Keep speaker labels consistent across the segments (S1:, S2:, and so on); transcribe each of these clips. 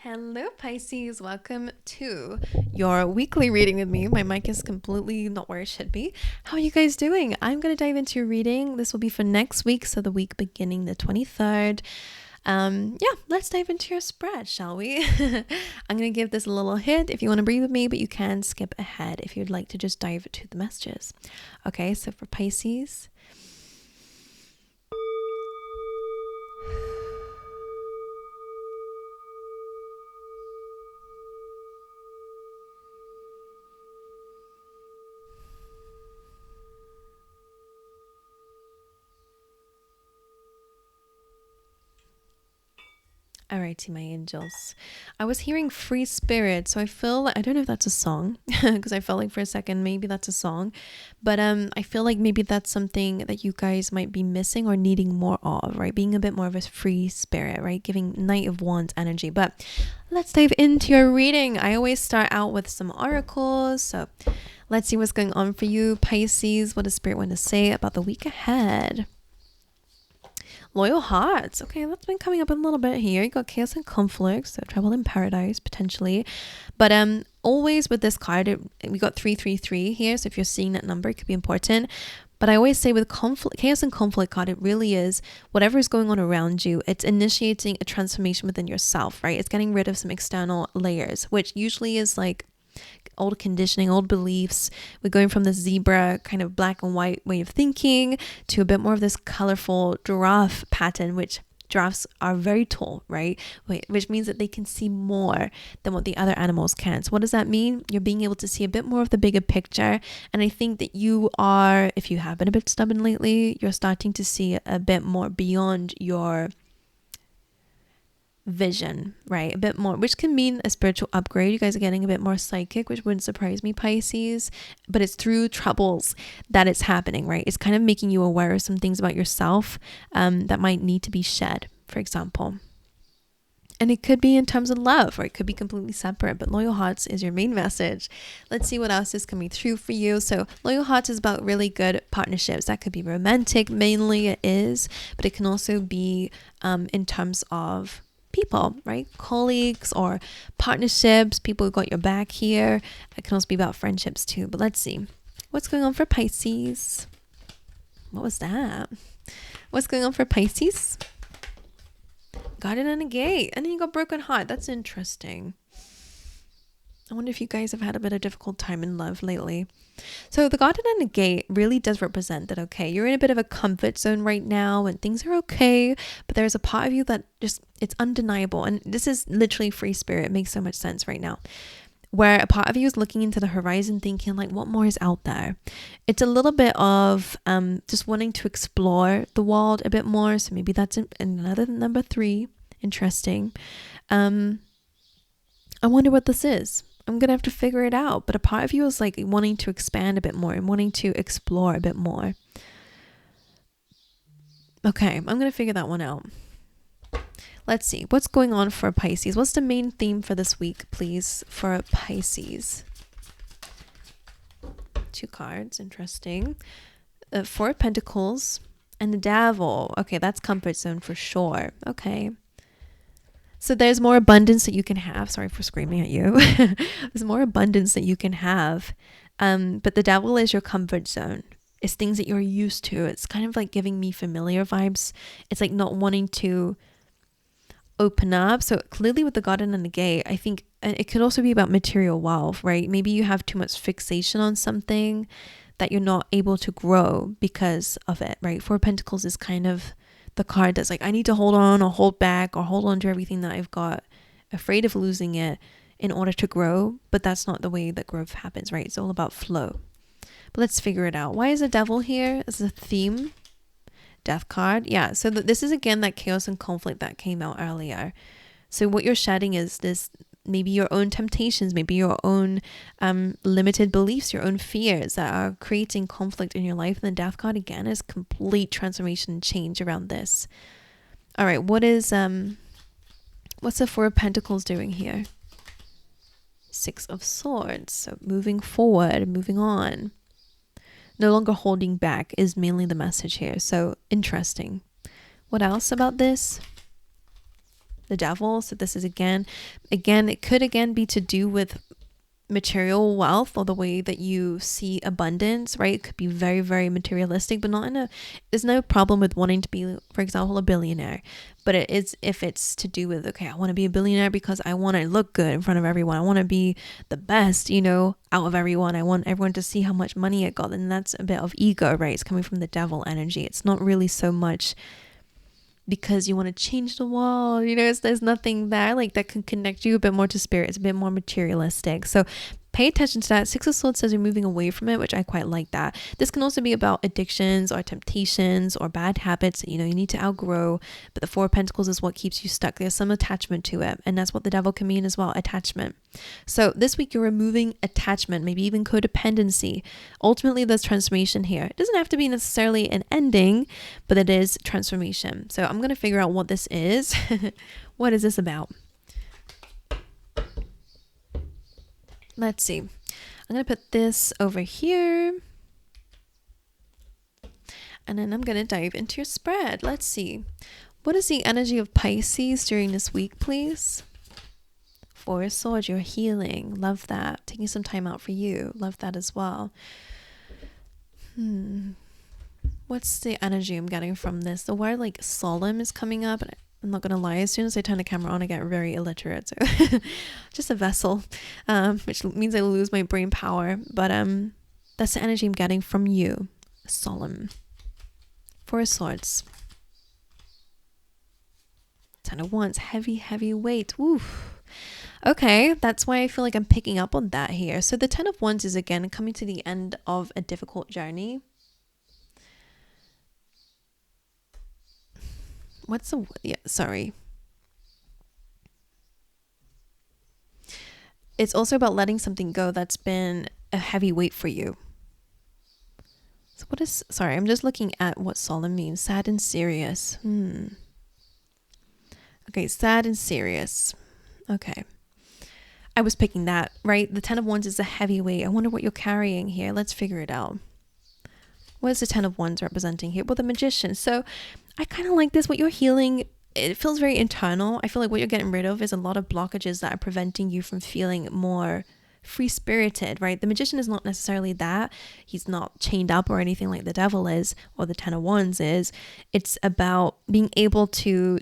S1: Hello, Pisces. Welcome to your weekly reading with me. My mic is completely not where it should be. How are you guys doing? I'm going to dive into your reading. This will be for next week, so the week beginning the 23rd. Let's dive into your spread, shall we? I'm going to give this a little hint if you want to breathe with me, but you can skip ahead if you'd like to just dive to the messages. Okay, so for Pisces, alrighty, my angels. I was hearing free spirit, so I don't know if that's a song because I felt like for a second maybe that's a song, but I feel like maybe that's something that you guys might be missing or needing more of, right? Being a bit more of a free spirit, right? Giving Knight of Wands energy. But let's dive into your reading. I always start out with some oracles, so let's see what's going on for you, Pisces. What does Spirit want to say about the week ahead? Loyal hearts. Okay, that's been coming up a little bit here. You got chaos and conflict, so trouble in paradise potentially. But always with this card, we got 333 here. So if you're seeing that number, it could be important. But I always say with conflict, chaos and conflict card, it really is whatever is going on around you. It's initiating a transformation within yourself, right? It's getting rid of some external layers, which usually is like old conditioning, old beliefs. We're going from the zebra kind of black and white way of thinking to a bit more of this colorful giraffe pattern, which giraffes are very tall, right? Which means that they can see more than what the other animals can. So what does that mean? You're being able to see a bit more of the bigger picture. And I think that you are, if you have been a bit stubborn lately, you're starting to see a bit more beyond your vision, right? A bit more, which can mean a spiritual upgrade. You guys are getting a bit more psychic, which wouldn't surprise me, Pisces, but it's through troubles that it's happening, right? It's kind of making you aware of some things about yourself that might need to be shed, for example. And it could be in terms of love, or it could be completely separate, but loyal hearts is your main message. Let's see what else is coming through for you. So loyal hearts is about really good partnerships. That could be romantic, mainly it is, but it can also be in terms of people, right? Colleagues or partnerships, people who got your back here. It can also be about friendships too. But let's see. What's going on for Pisces? What was that? What's going on for Pisces? Got it in a gate. And then you got broken heart. That's interesting. I wonder if you guys have had a bit of difficult time in love lately. So the Garden and the Gate really does represent that, okay, you're in a bit of a comfort zone right now and things are okay, but there's a part of you that just, it's undeniable. And this is literally free spirit. It makes so much sense right now. Where a part of you is looking into the horizon thinking like, what more is out there? It's a little bit of just wanting to explore the world a bit more. So maybe that's another number 3. Interesting. I wonder what this is. I'm going to have to figure it out. But a part of you is like wanting to expand a bit more and wanting to explore a bit more. Okay, I'm going to figure that one out. Let's see. What's going on for Pisces? What's the main theme for this week, please, for Pisces? 2 cards. Interesting. 4 of Pentacles and the Devil. Okay, that's comfort zone for sure. Okay. So there's more abundance that you can have. Sorry for screaming at you. There's more abundance that you can have. But the Devil is your comfort zone. It's things that you're used to. It's kind of like giving me familiar vibes. It's like not wanting to open up. So clearly with the Garden and the Gate, I think it could also be about material wealth, right? Maybe you have too much fixation on something that you're not able to grow because of it, right? 4 of Pentacles is kind of the card that's like, I need to hold on or hold back or hold on to everything that I've got, afraid of losing it in order to grow. But that's not the way that growth happens, right? It's all about flow. But let's figure it out. Why is the Devil here as a theme? Death card. Yeah. So this is again that chaos and conflict that came out earlier. So what you're shedding is this, maybe your own temptations, maybe your own limited beliefs, your own fears that are creating conflict in your life. And the Death card again is complete transformation and change around this. All right, what's the 4 of Pentacles doing here? 6 of Swords. So moving forward, moving on. No longer holding back is mainly the message here. So interesting. What else about this? the devil. So this is again, it could again be to do with material wealth or the way that you see abundance, right? It could be very, very materialistic, but there's no problem with wanting to be, for example, a billionaire. But it is if it's to do with, okay, I want to be a billionaire because I want to look good in front of everyone. I want to be the best, out of everyone. I want everyone to see how much money I got. And that's a bit of ego, right? It's coming from the devil energy. It's not really so much because you want to change the world, there's nothing there like that can connect you a bit more to spirit. It's a bit more materialistic. So pay attention to that. Six of Swords says you're moving away from it, which I quite like that. This can also be about addictions or temptations or bad habits that, you need to outgrow. But the Four of Pentacles is what keeps you stuck. There's some attachment to it. And that's what the devil can mean as well, attachment. So this week you're removing attachment, maybe even codependency. Ultimately, there's transformation here. It doesn't have to be necessarily an ending, but it is transformation. So I'm going to figure out what this is. What is this about? Let's see. I'm going to put this over here. And then I'm going to dive into your spread. Let's see. What is the energy of Pisces during this week, please? Four of Swords, you're healing. Love that. Taking some time out for you. Love that as well. What's the energy I'm getting from this? The word like solemn is coming up. And I'm not going to lie, as soon as I turn the camera on, I get very illiterate. So just a vessel, which means I lose my brain power. But that's the energy I'm getting from you. Solemn. Four of Swords. Ten of Wands. Heavy, heavy weight. Woo. Okay, that's why I feel like I'm picking up on that here. So the Ten of Wands is again coming to the end of a difficult journey. Sorry. It's also about letting something go that's been a heavy weight for you. So sorry, I'm just looking at what solemn means. Sad and serious. Okay, sad and serious. Okay. I was picking that, right? The Ten of Wands is a heavy weight. I wonder what you're carrying here. Let's figure it out. What is the Ten of Wands representing here? Well, the Magician. So I kind of like this. What you're healing, it feels very internal. I feel like what you're getting rid of is a lot of blockages that are preventing you from feeling more free-spirited, right? The Magician is not necessarily that. He's not chained up or anything like the devil is, or the Ten of Wands is. It's about being able to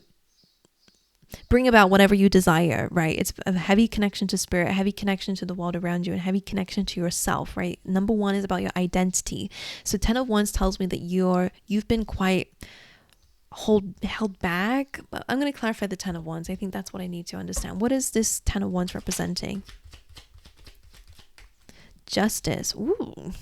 S1: bring about whatever you desire, right? It's a heavy connection to spirit, a heavy connection to the world around you, and a heavy connection to yourself, right? Number one is about your identity. So Ten of Wands tells me that you've been quite held back, but I'm going to clarify the Ten of Wands. I think that's what I need to understand. What is this Ten of Wands representing? Justice. Ooh.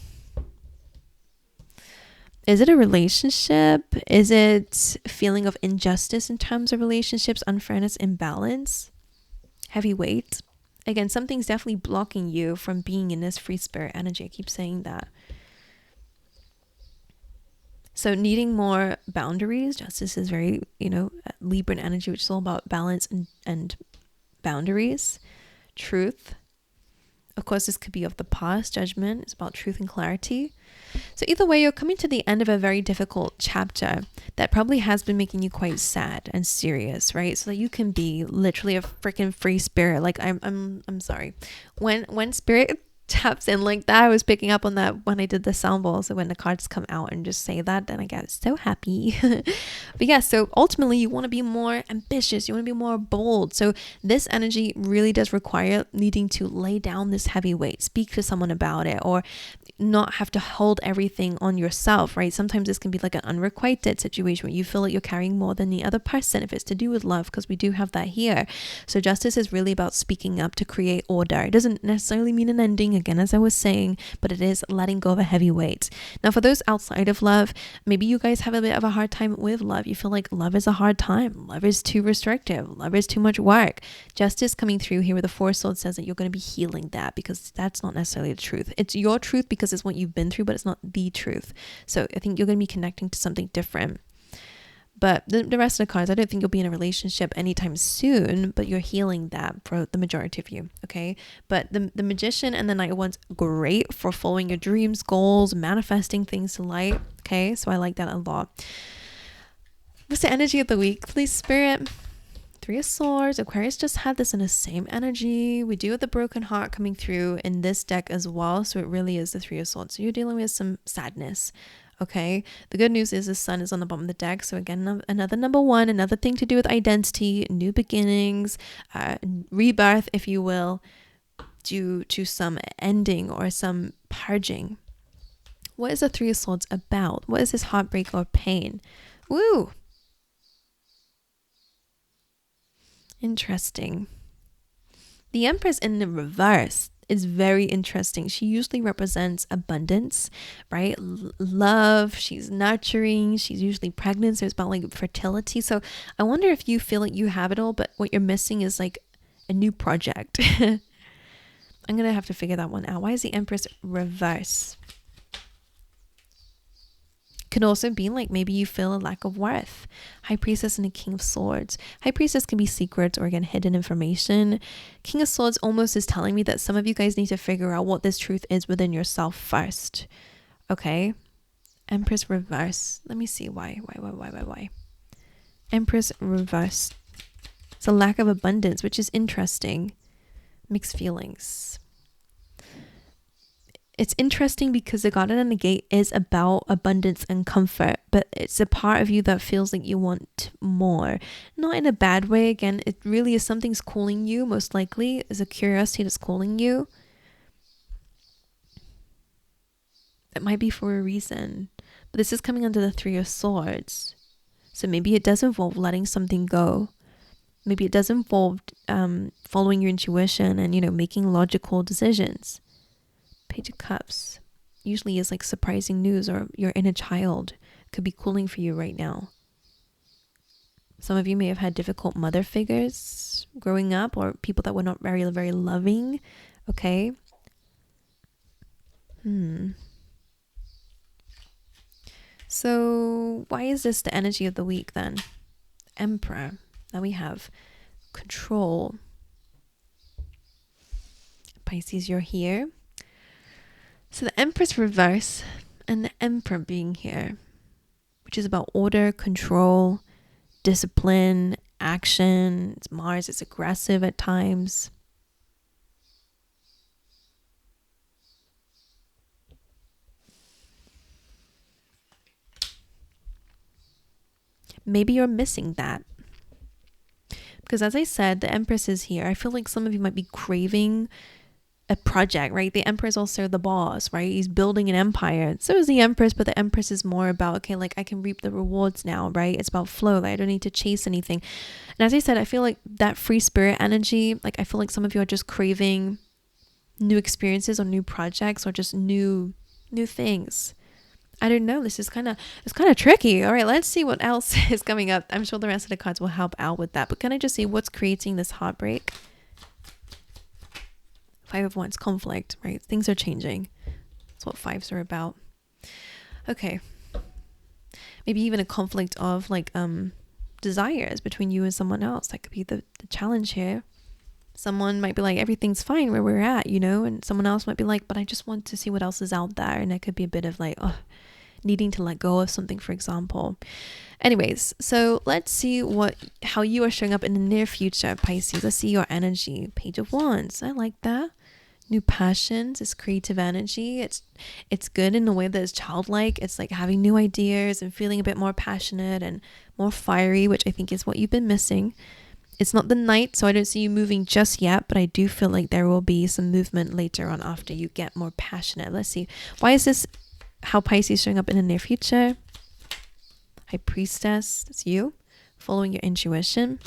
S1: Is it a relationship? Is it a feeling of injustice in terms of relationships, unfairness, imbalance? Heavy weight. Again, something's definitely blocking you from being in this free spirit energy. I keep saying that. So needing more boundaries. Justice is very, Libran energy, which is all about balance and boundaries. Truth. Of course, this could be of the past. Judgment is about truth and clarity. So either way, you're coming to the end of a very difficult chapter that probably has been making you quite sad and serious, right? So that you can be literally a freaking free spirit. Like I'm sorry. When spirit taps in like that, I was picking up on that when I did the sound bowl. So when the cards come out and just say that, then I get so happy. But yeah, so ultimately you want to be more ambitious, you want to be more bold. So this energy really does require needing to lay down this heavy weight, speak to someone about it, or not have to hold everything on yourself, right? Sometimes this can be like an unrequited situation where you feel like you're carrying more than the other person, if it's to do with love, because we do have that here. So justice is really about speaking up to create order. It doesn't necessarily mean an ending, again, as I was saying, but it is letting go of a heavy weight. Now, for those outside of love, maybe you guys have a bit of a hard time with love. You feel like love is a hard time. Love is too restrictive. Love is too much work. Justice coming through here with the Four of Swords says that you're going to be healing that, because that's not necessarily the truth. It's your truth because it's what you've been through, but it's not the truth. So I think you're going to be connecting to something different. But the rest of the cards, I don't think you'll be in a relationship anytime soon, but you're healing that for the majority of you, okay? But the Magician and the Knight of Wands, great for following your dreams, goals, manifesting things to light, okay? So I like that a lot. What's the energy of the week, please, Spirit? Three of Swords. Aquarius just had this in the same energy. We do have the broken heart coming through in this deck as well. So it really is the Three of Swords. So you're dealing with some sadness. Okay. The good news is the sun is on the bottom of the deck. So again, another number one, another thing to do with identity, new beginnings, rebirth, if you will, due to some ending or some purging. What is the Three of Swords about? What is this heartbreak or pain? Woo! Interesting. The Empress in the reverse is very interesting. She usually represents abundance, right? Love. She's nurturing. She's usually pregnant. So it's about like fertility. So I wonder if you feel like you have it all, but what you're missing is like a new project. I'm going to have to figure that one out. Why is the Empress reverse? Could also be like maybe you feel a lack of worth. High Priestess and the King of Swords. High Priestess can be secrets or again hidden information. King of Swords almost is telling me that some of you guys need to figure out what this truth is within yourself first. Okay. Empress reverse. Let me see why. Empress reverse. It's a lack of abundance, which is interesting. Mixed feelings. It's interesting because the Garden and the Gate is about abundance and comfort, but it's a part of you that feels like you want more. Not in a bad way. Again, it really is something's calling you, most likely. Is a curiosity that's calling you. It might be for a reason. But this is coming under the Three of Swords. So maybe it does involve letting something go. Maybe it does involve following your intuition and, making logical decisions. Page of Cups usually is like surprising news, or your inner child could be cooling for you right now. Some of you may have had difficult mother figures growing up, or people that were not very, very loving. Okay. So why is this the energy of the week then? Emperor. Now we have control. Pisces, you're here. So the Empress reverse and the Emperor being here, which is about order, control, discipline, action. It's Mars, it's aggressive at times. Maybe you're missing that. Because as I said, the Empress is here. I feel like some of you might be craving a project, right? The Emperor is also the boss, right? He's building an empire. So is the Empress, but the Empress is more about, okay, like I can reap the rewards now, right? It's about flow. Like I don't need to chase anything. And as I said, I feel like that free spirit energy, like I feel like some of you are just craving new experiences or new projects or just new things. I don't know. It's kind of tricky. All right, let's see what else is coming up. I'm sure the rest of the cards will help out with that. But can I just see what's creating this heartbreak? Five of Wands, conflict, right? Things are changing. That's what fives are about. Okay. Maybe even a conflict of like desires between you and someone else. That could be the challenge here. Someone might be like, everything's fine where we're at, and someone else might be like, but I just want to see what else is out there. And that could be a bit of like, needing to let go of something, for example. Anyways, so let's see how you are showing up in the near future, Pisces. Let's see your energy. Page of Wands. I like that. New passions, it's creative energy. It's good in a way that is childlike. It's like having new ideas and feeling a bit more passionate and more fiery, which I think is what you've been missing. It's not the Knight, so I don't see you moving just yet, but I do feel like there will be some movement later on after you get more passionate. Let's see. Why is this how Pisces showing up in the near future? High Priestess, that's you. Following your intuition.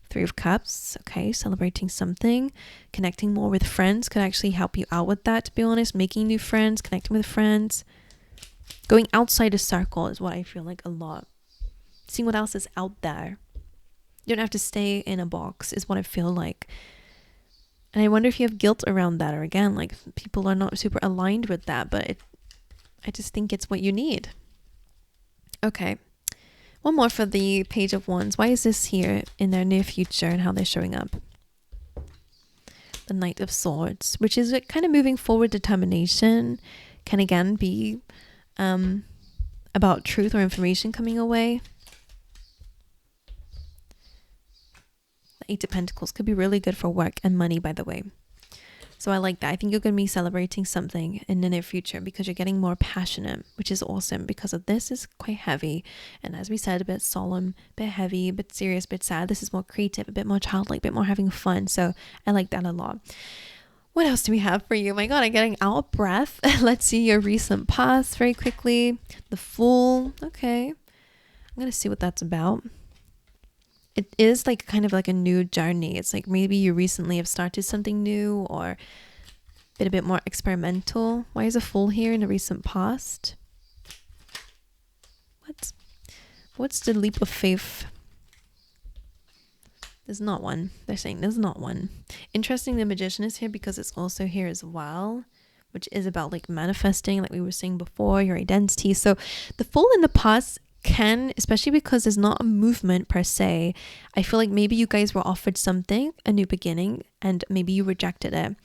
S1: Three of Cups, okay, celebrating something. Connecting more with friends could actually help you out with that, to be honest. Making new friends, connecting with friends. Going outside a circle is what I feel like a lot. Seeing what else is out there. You don't have to stay in a box is what I feel like. And I wonder if you have guilt around that, or again, like people are not super aligned with that, but I just think it's what you need. Okay. One more for the Page of Wands. Why is this here in their near future and how they're showing up? The Knight of Swords, which is kind of moving forward determination, can again be about truth or information coming away. The Eight of Pentacles could be really good for work and money, by the way. So I like that. I think you're going to be celebrating something in the near future because you're getting more passionate, which is awesome because of this is quite heavy. And as we said, a bit solemn, a bit heavy, a bit serious, a bit sad. This is more creative, a bit more childlike, a bit more having fun. So I like that a lot. What else do we have for you? My God, I'm getting out of breath. Let's see your recent past very quickly. The Fool. Okay. I'm going to see what that's about. It is like kind of like a new journey. It's like maybe you recently have started something new or been a bit more experimental. Why is a Fool here in the recent past? What's the leap of faith? There's not one. They're saying there's not one. Interesting, the Magician is here because it's also here as well, which is about like manifesting, like we were saying before, your identity. So the Fool in the past can, especially because there's not a movement per se, I feel like maybe you guys were offered something, a new beginning, and maybe you rejected it,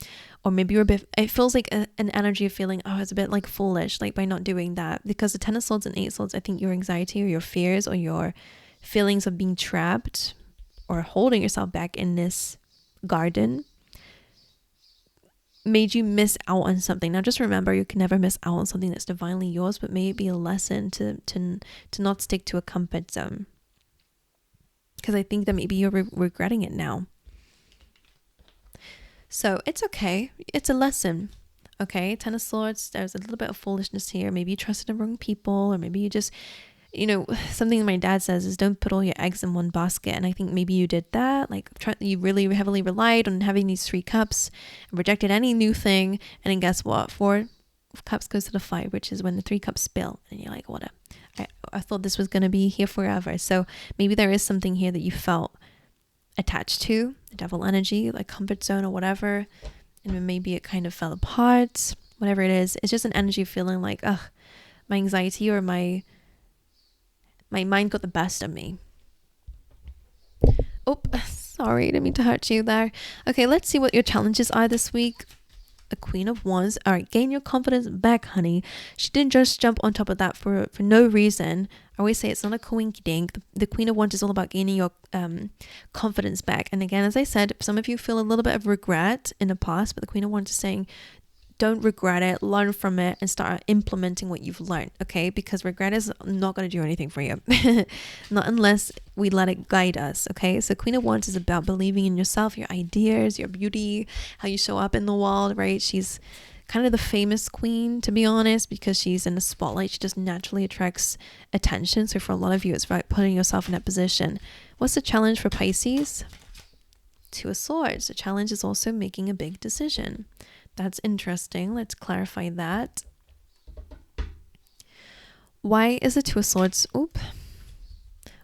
S1: or maybe you're a bit, it feels like an energy of feeling, oh, it's a bit like foolish, like by not doing that, because the Ten of Swords and Eight of Swords, I think your anxiety or your fears or your feelings of being trapped or holding yourself back in this garden made you miss out on something. Now just remember, you can never miss out on something that's divinely yours, but may it be a lesson to not stick to a comfort zone, because I think that maybe you're regretting it now. So it's okay, it's a lesson. Okay, Ten of Swords, there's a little bit of foolishness here. Maybe you trusted the wrong people, or maybe you just, you know, something my dad says is don't put all your eggs in one basket. And I think maybe you did that. Like you really heavily relied on having these 3 cups and rejected any new thing. And then guess what? 4 cups goes to the 5, which is when the 3 cups spill. And you're like, what? I thought this was going to be here forever. So maybe there is something here that you felt attached to, the devil energy, like comfort zone or whatever. And then maybe it kind of fell apart, whatever it is. It's just an energy feeling like, ugh, my anxiety or my mind got the best of me. Oh, sorry, didn't mean to hurt you there. Okay, let's see what your challenges are this week. The Queen of Wands. All right, gain your confidence back, honey. She didn't just jump on top of that for no reason. I always say it's not a coinky dink. The Queen of Wands is all about gaining your confidence back. And again, as I said, some of you feel a little bit of regret in the past, but the Queen of Wands is saying, don't regret it, learn from it, and start implementing what you've learned, okay? Because regret is not going to do anything for you. Not unless we let it guide us, okay? So Queen of Wands is about believing in yourself, your ideas, your beauty, how you show up in the world, right? She's kind of the famous queen, to be honest, because she's in the spotlight. She just naturally attracts attention. So for a lot of you, it's about putting yourself in that position. What's the challenge for Pisces? Two of Swords. The challenge is also making a big decision. That's interesting. Let's clarify that. Why is the Two of Swords?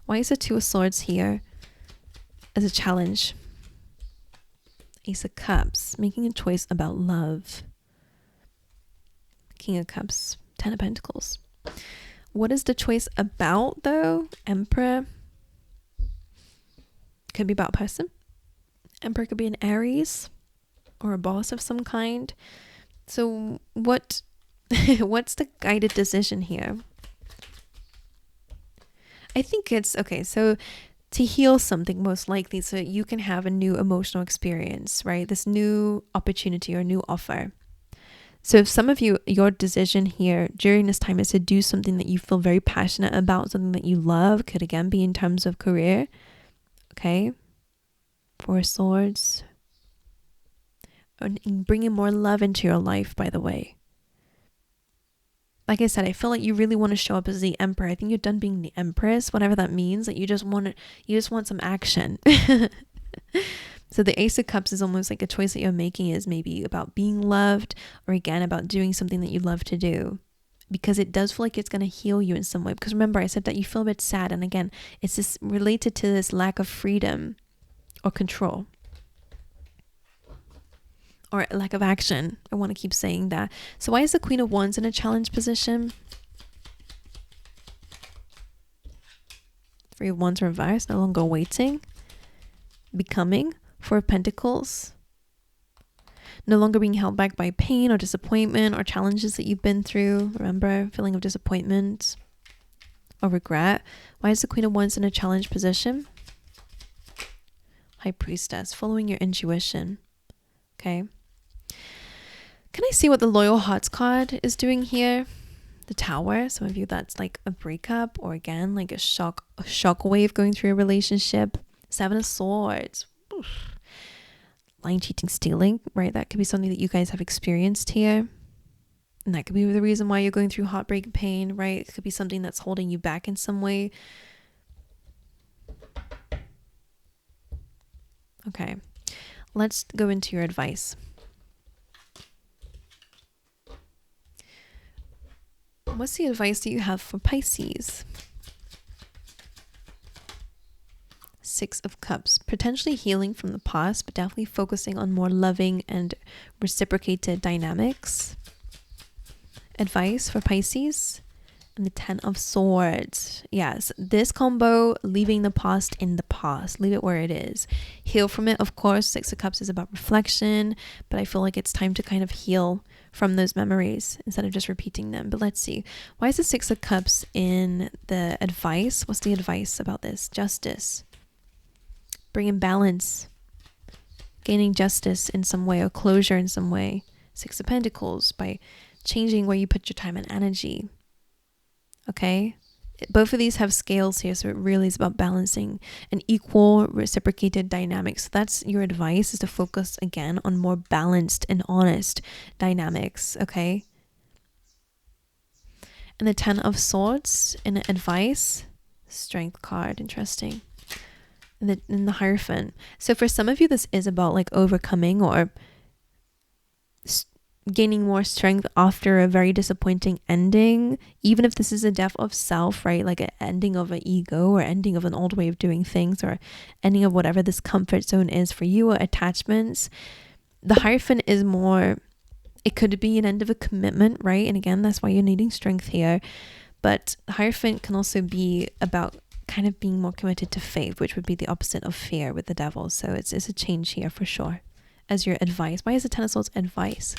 S1: Why is the Two of Swords here as a challenge? Ace of Cups. Making a choice about love. King of Cups. Ten of Pentacles. What is the choice about, though? Emperor. Could be about a person. Emperor could be an Aries or a boss of some kind. So what's the guided decision here? I think it's okay. So to heal something, most likely, so you can have a new emotional experience, right? This new opportunity or new offer. So if some of you, your decision here during this time is to do something that you feel very passionate about, something that you love, could again be in terms of career. Okay. Four of Swords. And bringing more love into your life, by the way. Like I said, I feel like you really want to show up as the Emperor. I think you're done being the Empress, whatever that means. Like you just want some action. So the Ace of Cups is almost like a choice that you're making is maybe about being loved, or again about doing something that you love to do, because it does feel like it's going to heal you in some way. Because remember, I said that you feel a bit sad, and again, it's this related to this lack of freedom or control. Or lack of action. I want to keep saying that. So why is the Queen of Wands in a challenge position? Three of Wands reversed. No longer waiting. Becoming. Four of Pentacles. No longer being held back by pain or disappointment or challenges that you've been through. Remember, feeling of disappointment or regret. Why is the Queen of Wands in a challenge position? High Priestess, following your intuition. Okay. Can I see what the Loyal Hearts card is doing here? The Tower. Some of you, that's like a breakup, or again, like a shock wave going through a relationship. Seven of Swords. Oof. Lying, cheating, stealing, right? That could be something that you guys have experienced here. And that could be the reason why you're going through heartbreak and pain, right? It could be something that's holding you back in some way. Okay. Let's go into your advice. What's the advice that you have for Pisces? Six of Cups. Potentially healing from the past, but definitely focusing on more loving and reciprocated dynamics. Advice for Pisces. And the Ten of Swords. Yes, this combo, leaving the past in the past. Leave it where it is. Heal from it, of course. Six of Cups is about reflection, but I feel like it's time to kind of heal from those memories instead of just repeating them. But let's see. Why is the Six of Cups in the advice? What's the advice about this? Justice. Bringing balance. Gaining justice in some way, or closure in some way. Six of Pentacles, by changing where you put your time and energy. Okay, both of these have scales here, so it really is about balancing an equal reciprocated dynamic. So that's your advice, is to focus again on more balanced and honest dynamics. Okay, and the Ten of Swords in advice, Strength card, interesting. And the Hierophant. So for some of you, this is about like overcoming or gaining more strength after a very disappointing ending, even if this is a death of self, right? Like an ending of an ego, or ending of an old way of doing things, or ending of whatever this comfort zone is for you, or attachments. The Hierophant is more, it could be an end of a commitment, right? And again, that's why you're needing strength here. But the Hierophant can also be about kind of being more committed to faith, which would be the opposite of fear with the Devil. So it's a change here for sure. As your advice. Why is the Ten of Swords advice?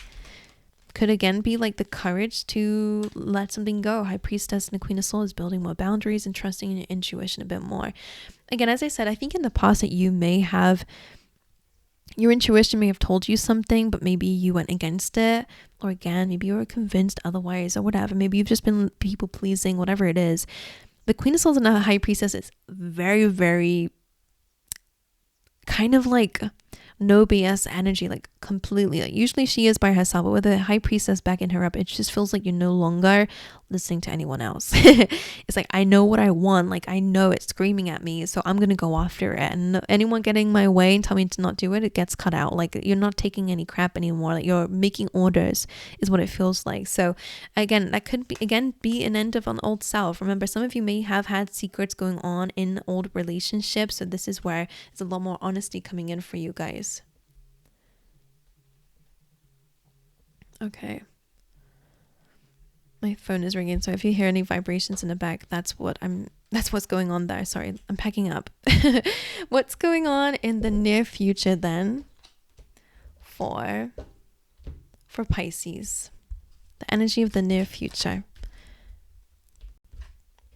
S1: Could again be like the courage to let something go. High Priestess and the Queen of Swords, building more boundaries and trusting in your intuition a bit more. Again, as I said, I think in the past that you may have, your intuition may have told you something, but maybe you went against it. Or again, maybe you were convinced otherwise, or whatever. Maybe you've just been people pleasing, whatever it is. The Queen of Swords and the High Priestess is very, very kind of like no BS energy, like completely. Like usually she is by herself, but with the High Priestess backing her up, it just feels like you're no longer listening to anyone else. It's like, I know what I want, like I know it's screaming at me, so I'm gonna go after it, and anyone getting my way and tell me to not do it, it gets cut out. Like you're not taking any crap anymore, like you're making orders is what it feels like. So again, that could be an end of an old self. Remember, some of you may have had secrets going on in old relationships, so this is where there's a lot more honesty coming in for you guys. Okay, my phone is ringing, so if you hear any vibrations in the back, that's what's going on there. Sorry, I'm packing up. What's going on in the near future then for Pisces? The energy of the near future.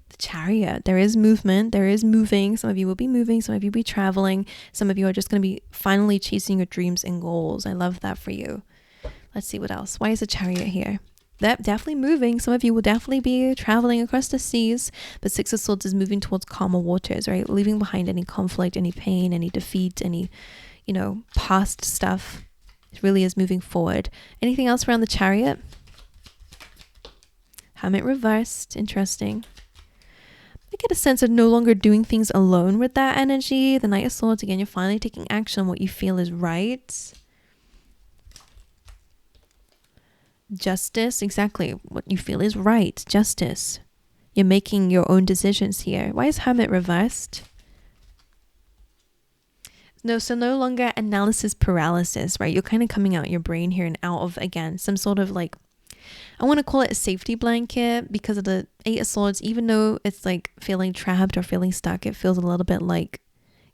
S1: The Chariot. There is movement, there is moving. Some of you will be moving, some of you will be traveling, some of you are just going to be finally chasing your dreams and goals. I love that for you. Let's see what else. Why is the Chariot here? That definitely moving. Some of you will definitely be traveling across the seas, but Six of Swords is moving towards calmer waters, right? Leaving behind any conflict, any pain, any defeat, any, past stuff. It really is moving forward. Anything else around the Chariot? Hermit reversed. Interesting. I get a sense of no longer doing things alone with that energy. The Knight of Swords, again, you're finally taking action on what you feel is right. Justice, exactly. What you feel is right. Justice. You're making your own decisions here. Why is Hermit reversed? No, so no longer analysis paralysis, right? You're kind of coming out your brain here and out of, again, some sort of like, I want to call it a safety blanket, because of the Eight of Swords. Even though it's like feeling trapped or feeling stuck, it feels a little bit like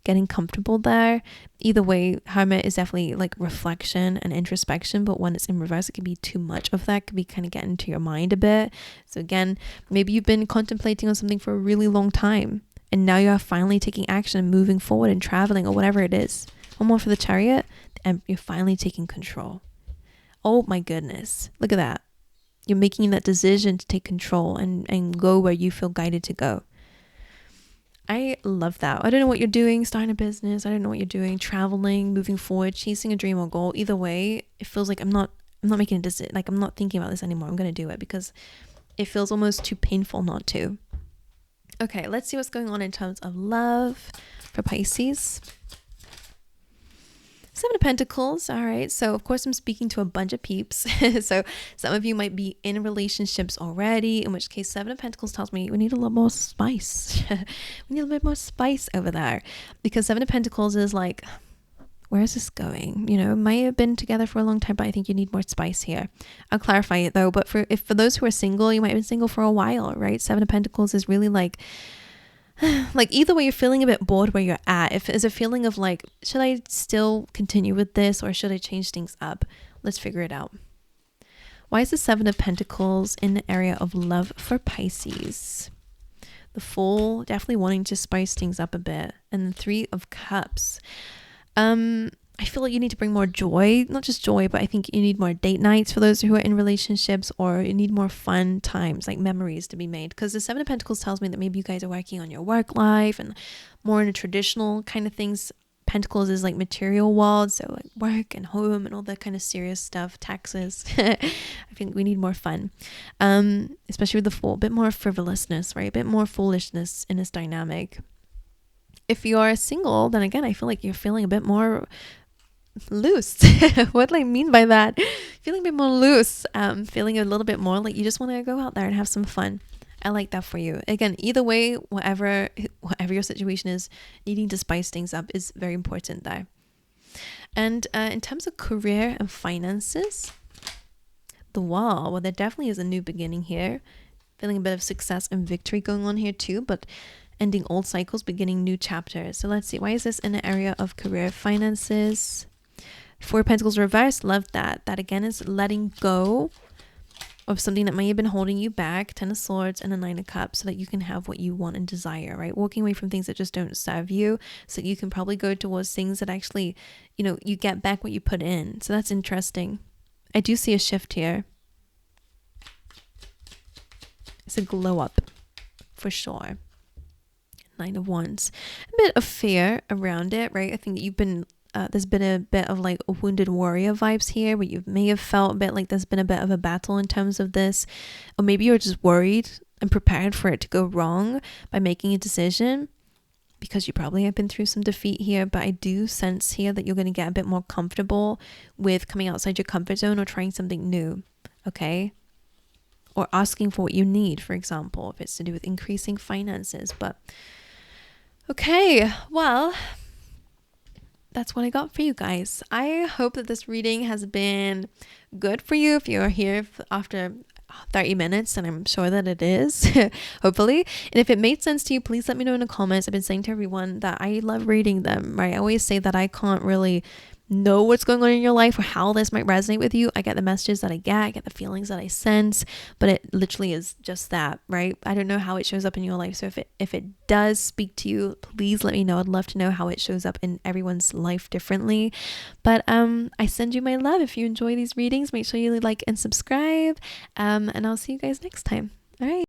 S1: getting comfortable there. Either way, Hermit is definitely like reflection and introspection, but when it's in reverse, it can be too much of that. It could be kind of getting into your mind a bit. So again, maybe you've been contemplating on something for a really long time, and now you're finally taking action and moving forward and traveling or whatever it is. One more for the Chariot, and you're finally taking control. Oh my goodness, look at that. You're making that decision to take control and go where you feel guided to go. I love that. I don't know what you're doing, starting a business. I don't know what you're doing, traveling, moving forward, chasing a dream or goal. Either way, it feels like I'm not making a decision. Like, I'm not thinking about this anymore. I'm going to do it because it feels almost too painful not to. Okay, let's see what's going on in terms of love for Pisces. Seven of Pentacles. All right. So of course I'm speaking to a bunch of peeps. So some of you might be in relationships already, in which case Seven of Pentacles tells me we need a little more spice. We need a little bit more spice over there, because Seven of Pentacles is like, where is this going? You know, might have been together for a long time, but I think you need more spice here. I'll clarify it though. But for those who are single, you might have been single for a while, right? Seven of Pentacles is really like either way, you're feeling a bit bored where you're at. If it's a feeling of like, should I still continue with this or should I change things up? Let's figure it out. Why is the Seven of Pentacles in the area of love for Pisces? The Fool, definitely wanting to spice things up a bit. And the Three of Cups. I feel like you need to bring more joy, not just joy, but I think you need more date nights for those who are in relationships, or you need more fun times, like memories to be made. Because the Seven of Pentacles tells me that maybe you guys are working on your work life and more in a traditional kind of things. Pentacles is like material world, so like work and home and all that kind of serious stuff, taxes. I think we need more fun, especially with the Fool, a bit more frivolousness, right? A bit more foolishness in this dynamic. If you are single, then again, I feel like you're feeling a bit more loose. What do I mean by that? Feeling a bit more loose, feeling a little bit more like you just want to go out there and have some fun. I like that for you. Again, either way, whatever your situation is, needing to spice things up is very important there. And in terms of career and finances, the Wall, well, there definitely is a new beginning here. Feeling a bit of success and victory going on here too, but ending old cycles, beginning new chapters. So let's see, why is this in the area of career, finances? Four of Pentacles reversed, love that. That again is letting go of something that may have been holding you back. Ten of Swords and a Nine of Cups, so that you can have what you want and desire, right? Walking away from things that just don't serve you, so you can probably go towards things that actually, you know, you get back what you put in. So that's interesting. I do see a shift here. It's a glow up for sure. Nine of Wands, a bit of fear around it, right? I think you've been there's been a bit of like a wounded warrior vibes here, where you may have felt a bit like there's been a bit of a battle in terms of this, or maybe you're just worried and prepared for it to go wrong by making a decision, because you probably have been through some defeat here. But I do sense here that you're going to get a bit more comfortable with coming outside your comfort zone or trying something new, okay? Or asking for what you need, for example, if it's to do with increasing finances. But okay, well, that's what I got for you guys. I hope that this reading has been good for you if you're here after 30 minutes, and I'm sure that it is, hopefully. And if it made sense to you, please let me know in the comments. I've been saying to everyone that I love reading them, right? I always say that I can't really know what's going on in your life or how this might resonate with you. I get the messages that I get the feelings that I sense, but it literally is just that, right? I don't know how it shows up in your life. So if it does speak to you, please let me know. I'd love to know how it shows up in everyone's life differently. But I send you my love. If you enjoy these readings, make sure you like and subscribe, and I'll see you guys next time. All right.